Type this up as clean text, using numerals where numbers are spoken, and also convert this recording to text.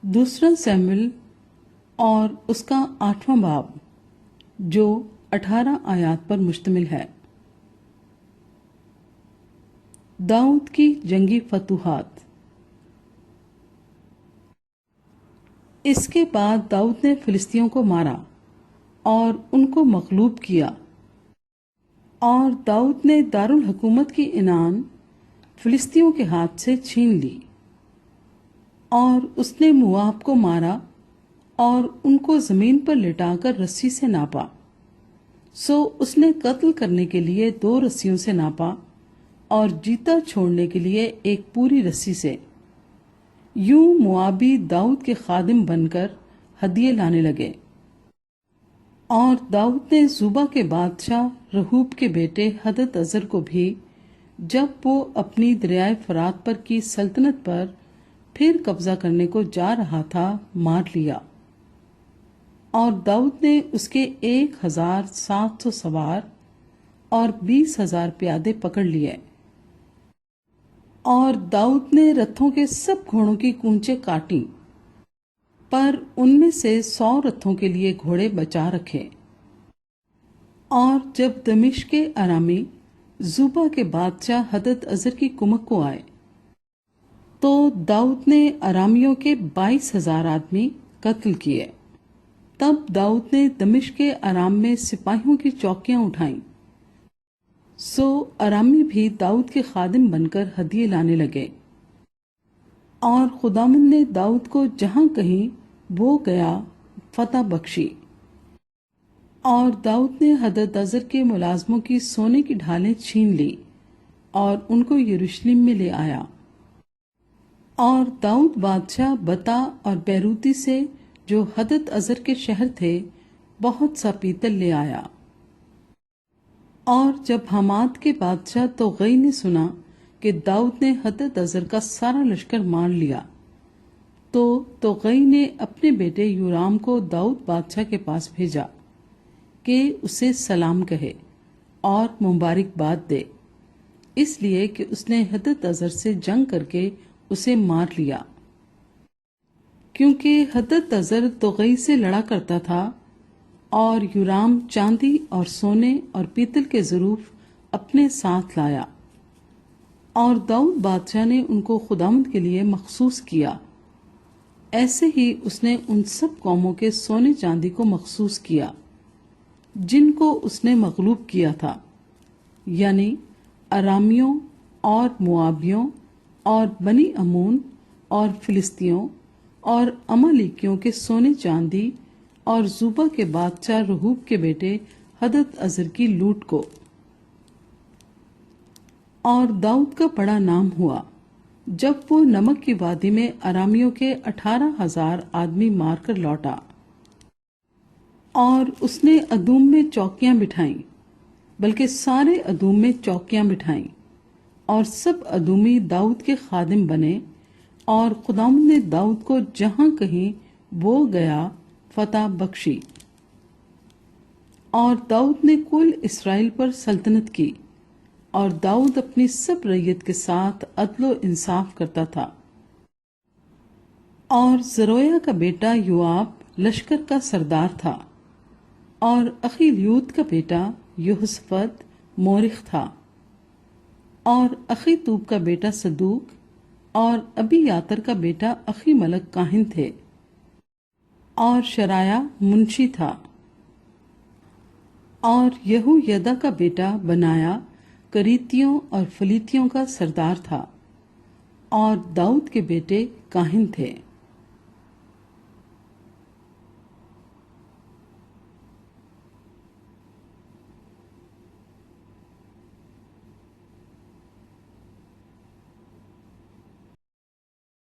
दूसरा सैमुएल और उसका 8वां बाब जो 18 आयात पर मुश्तमिल है। दाऊद की जंगी फतूहात। इसके बाद दाऊद ने फिलिस्तियों को मारा और उनको मगलूब किया, और दाऊद ने दारुल हुकूमत की इनान फिलिस्तियों के हाथ से छीन ली, और उसने मुआब को मारा और उनको जमीन पर लिटाकर रस्सी से नापा। सो उसने कत्ल करने के लिए 2 रस्सियों से नापा और जीता छोड़ने के लिए एक पूरी रस्सी से। यूं मुआबी दाऊद के खादिम बनकर हदिये लाने लगे। और दाऊद ने जुबा के बादशाह रहूब के बेटे हदद अजर को भी, जब वो अपनी दरियाए फरात पर की सल्तनत पर फिर कब्जा करने को जा रहा था, मार लिया। और दाऊद ने उसके 1700 सवार और 20,000 प्यादे पकड़ लिए। और दाऊद ने रथों के सब घोड़ों की कूंचें काटी, पर उनमें से 100 रथों के लिए घोड़े बचा रखे। और जब दमिश्क के अरामी जुबा के बादशाह हदद अजर की कुमक को आए, तो दाऊद ने अरामियों के 22,000 आदमी कत्ल किए। तब दाऊद ने दमिश्क के अराम में सिपाहियों की चौकियां उठाईं। सो अरामी भी दाऊद के खादिम बनकर हदिये लाने लगे। और खुदावंद ने दाऊद को जहां कहीं वो गया फतह बख्शी। और दाऊद ने हदद अजर के मुलाजमों की सोने की ढालें छीन ली और उनको यरूशलेम में ले आया। और दाऊद बादशाह बता और बैरूती से, जो हदद अजर के शहर थे, बहुत सा पीतल ले आया। और जब हमाद के बादशाह तोगई ने सुना कि दाऊद ने हदद अजर का सारा लश्कर मार लिया, तो तोगई ने अपने बेटे यूराम को दाऊद बादशाह के पास भेजा कि उसे सलाम कहे और मुबारकबाद दे, इसलिए कि उसने हदद अजर से जंग करके उसे मार लिया। क्योंकि हदद अजर तोगई से लड़ा करता था, और यूराम चांदी और सोने और पीतल के ज़रूफ अपने साथ लाया। और दाऊद बादशाह ने उनको खुदावंद के लिए मखसूस किया। ऐसे ही उसने उन सब कौमों के सोने चांदी को मखसूस किया जिनको उसने मगलूब किया था, यानी अरामियों और मुआबियों और बनी अमून और फिलिस्तियों और अमालिकियों के सोने चांदी और जुबा के बादशाह रहूब के बेटे हदद अजर की लूट को। और दाऊद का बड़ा नाम हुआ जब वो नमक की वादी में अरामियों के 18,000 आदमी मारकर लौटा। और उसने अदूम में चौकियां बिठाईं, बल्कि सारे अदूम में चौकियां बिठाईं, और सब अदूमी दाऊद के खादिम बने। और खुदावंद ने दाऊद को जहां कहीं वो गया फतह बख्शी। और दाऊद ने कुल इस्राएल पर सल्तनत की, और दाऊद अपनी सब रैयत के साथ अदलो इंसाफ करता था। और जरोया का बेटा योआब लश्कर का सरदार था, और अखीलयूद का बेटा यहोशफत मोरिख था, और अखीतूब का बेटा सदूक और अबीयातर का बेटा अखी मलक काहिन थे, और शराया मुंशी था, और यहूयदा का बेटा बनाया करीतियों और फलीतियों का सरदार था, और दाऊद के बेटे काहिन थे।